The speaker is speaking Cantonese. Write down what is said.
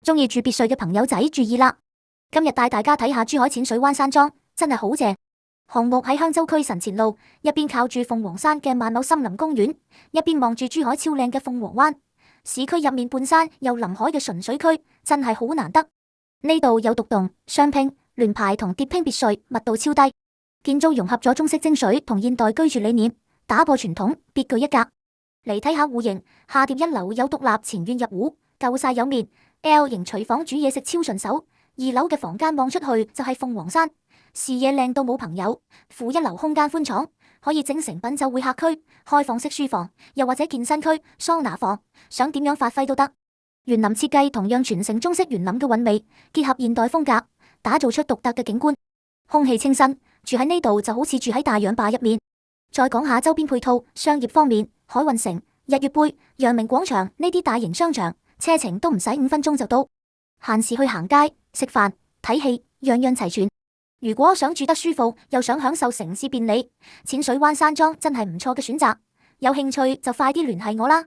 中意住別墅嘅朋友仔注意啦！今日帶大家睇下珠海淺水灣山莊，真係好正。項目喺香洲區神前路，一邊靠住鳳凰山嘅萬畝森林公園，一邊望住珠海超靚嘅鳳凰灣。市區入面半山又臨海嘅純水區，真係好難得。呢度有獨棟、雙拼、聯排同疊拼別墅，密度超低，建築融合咗中式精髓同現代居住理念，打破傳統，別具一格。嚟睇下戶型，下疊一樓有獨立前院入戶，夠晒有面。L 型廚房煮嘢食超順手，二樓嘅房間望出去就係鳳凰山，視野靚到冇朋友。負一樓空間寬敞，可以整成品酒會客區、開放式書房，又或者健身區、桑拿房，想點樣發揮都得。園林設計同樣傳承中式園林嘅韻味，結合現代風格，打造出獨特嘅景觀。空氣清新，住喺呢度就好似住喺大洋壩入面。再講下周邊配套，商業方面，海運城、日月貝、陽明廣場呢啲大型商場，車程都唔使5分鐘就到。閒時去行街、食飯、睇戲，樣樣齊全。如果想住得舒服，又想享受城市便利，淺水灣山莊真係唔錯嘅選擇。有興趣就快啲聯繫我啦！